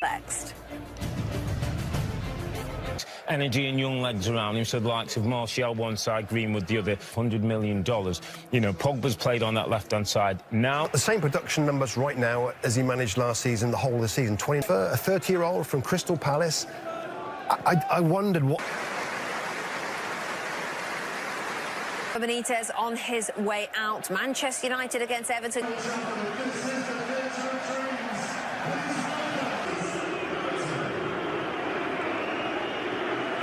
Next. Energy and young legs around him, so the likes of Martial one side, Greenwood the other. $100 million. You know, Pogba's played on that left-hand side. Now, the same production numbers right now as he managed last season, the whole of the season. A 30-year-old from Crystal Palace. I wondered what... Benitez on his way out. Manchester United against Everton.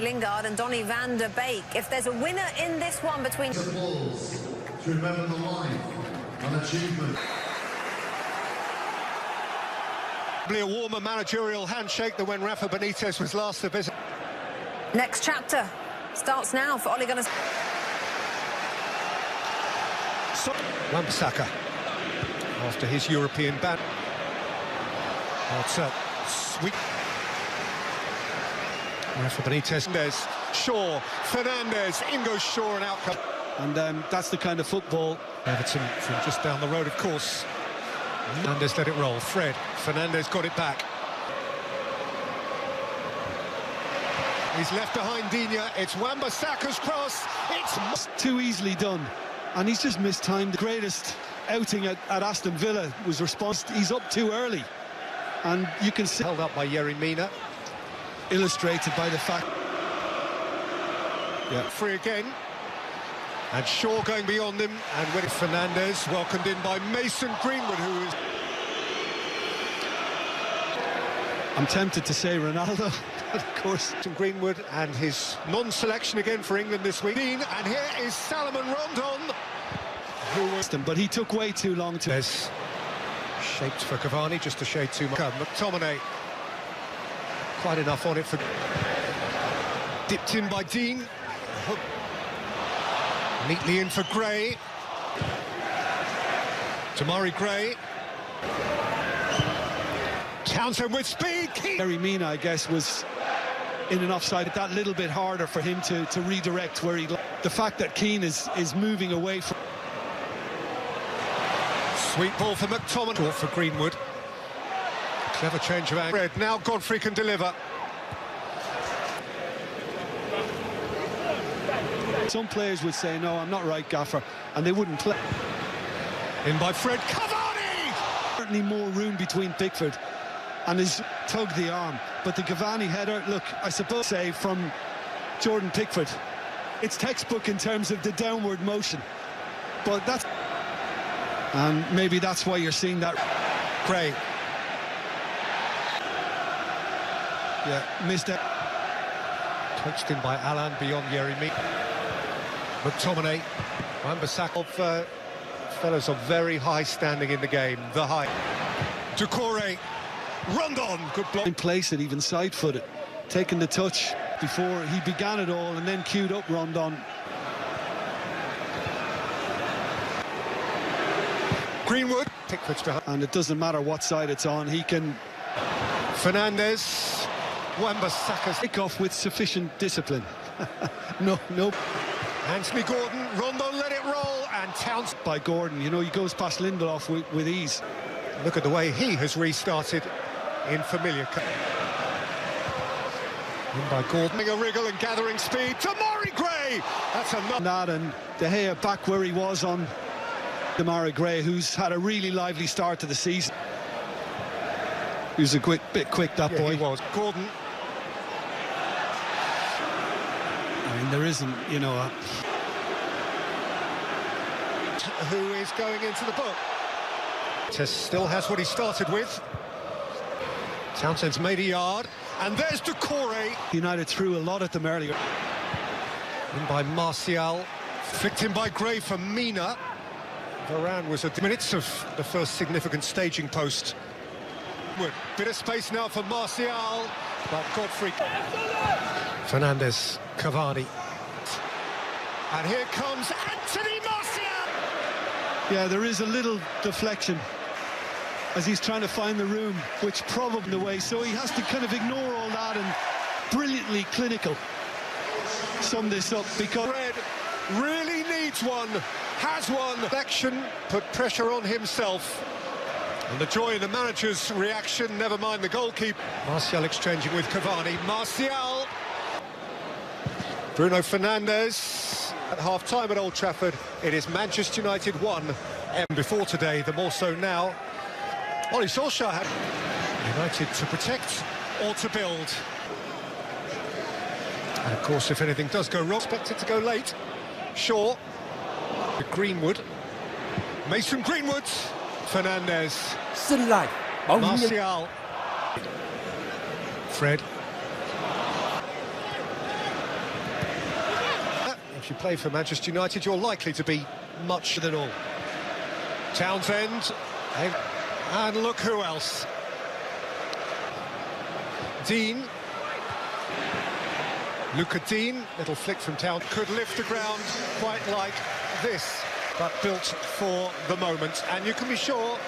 Lingard and Donny van der Beek. If there's a winner in this one between... Balls to remember the life and achievement. Probably a warmer managerial handshake than when Rafa Benitez was last to visit. Next chapter starts now for Ole Gunnar. Wan-Bissaka after his European ban. It's a sweet. Rafa Benitez, Shaw, Fernandes, in goes Shaw and outcome. And that's the kind of football. Everton from just down the road, of course. Fernandes let it roll. Fernandes got it back. He's left behind Digne. It's Wan-Bissaka's cross. It's too easily done. And he's just mistimed. The greatest outing at Aston Villa was response. He's up too early. And you can see... Held up by Yerry Mina. Illustrated by the fact... Yeah. Free again. And Shaw going beyond him. And with Fernandes, welcomed in by Mason Greenwood, who is... I'm tempted to say Ronaldo, but of course. Greenwood and his non-selection again for England this week. And here is Salomon Rondon, who was... But he took way too long to... There's shaped for Cavani, just a shade too much. McTominay. Quite enough on it for... Dipped in by Dean. Neatly in for Gray. Tamari Gray. Townsend with speed. Yerry Mina, I guess, was in an offside. That little bit harder for him to redirect where he... The fact that Keane is moving away from... Sweet ball for McTominay. For Greenwood. Clever change of angle. Now Godfrey can deliver. Some players would say, no, I'm not right, Gaffer, and they wouldn't play. In by Fred. Cavani! Certainly more room between Pickford and his tug the arm. But the Cavani header, look, I suppose, say, from Jordan Pickford, it's textbook in terms of the downward motion. But that's... And maybe that's why you're seeing that. Gray. Yeah, missed it. Touched in by Alan beyond Yerry Mina. McTominay, Wan-Bissaka of fellows of very high standing in the game. The high. Doucouré, Rondon, good block. In place it, even side-footed, taking the touch before he began it all, and then queued up Rondon. Greenwood, Pickford's behind. And it doesn't matter what side it's on, he can... Fernandes, Wan-Bissaka's kick off with sufficient discipline. No. Anthony Gordon, Rondon let it roll, and Townsend by Gordon. You know, he goes past Lindelof with ease. Look at the way he has restarted in familiar. In by Gordon, a wriggle and gathering speed. Tamari Gray, that's enough. That and De Gea back where he was on Tamari Gray, who's had a really lively start to the season. He was a bit quick, that boy. He was. Gordon. I mean, there isn't, you know... Who is going into the book? Still has what he started with. Townsend's made a yard, and there's Doucouré. United threw a lot at them earlier. In by Martial, flicked in by Gray for Mina. Varane was at the minutes of the first significant staging post. Bit of space now for Martial, but Godfrey. Fernandes, Cavani. And here comes Anthony Martial! Yeah, there is a little deflection as he's trying to find the room, which probably the way, so he has to kind of ignore all that and brilliantly clinical sum this up, because Red really needs one, has one. Action put pressure on himself. And the joy in the manager's reaction, never mind the goalkeeper. Martial exchanging with Cavani. Martial! Bruno Fernandes. At half-time at Old Trafford, it is Manchester United 1. And before today, the more so now. Ole Solskjaer had United to protect or to build. And of course, if anything does go wrong, expect it to go late. Shaw. Greenwood. Mason Greenwood. Fernandes. Martial. Fred. If you play for Manchester United, you're likely to be much than all. Townsend. And look who else. Dean. Luca Dean, little flick from Town, could lift the ground quite like this, but built for the moment. And you can be sure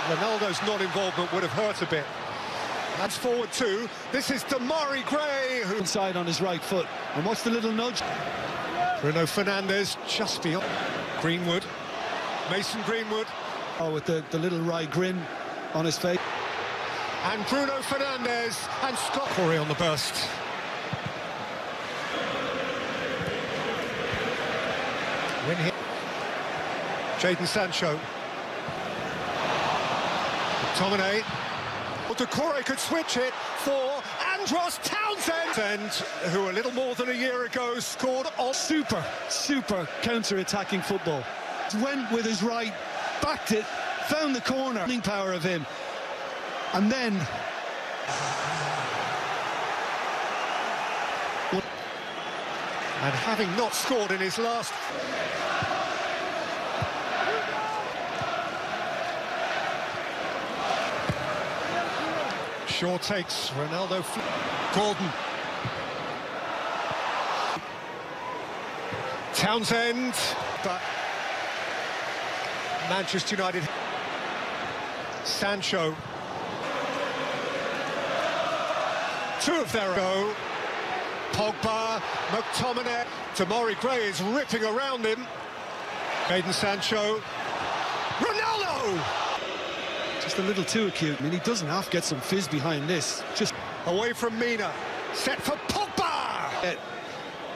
Ronaldo's non-involvement would have hurt a bit. That's forward two. This is Demarai Gray, who Inside on his right foot. And what's the little nudge? Bruno Fernandes just beyond. Greenwood. Mason Greenwood. Oh, with the little wry grin on his face. And Bruno Fernandes and Scott Corey on the burst. Win here. Jadon Sancho. McTominay. Decore could switch it for Andros Townsend, who a little more than a year ago scored on super counter-attacking football. Went with his right, backed it, found the corner. Power of him, and then and having not scored in his last. Shaw takes Ronaldo. Gordon. Townsend. But Manchester United. Sancho. Two of their go. Pogba, McTominay. Demarai Gray is ripping around him. Jadon Sancho. Ronaldo! just a little too acute. I mean, he doesn't have to get some fizz behind this. Just away from Mina, set for Pogba!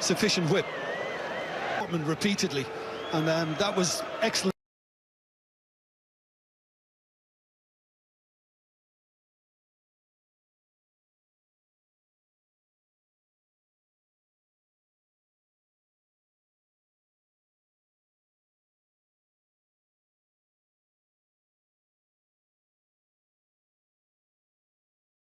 Sufficient whip. Repeatedly, and that was excellent.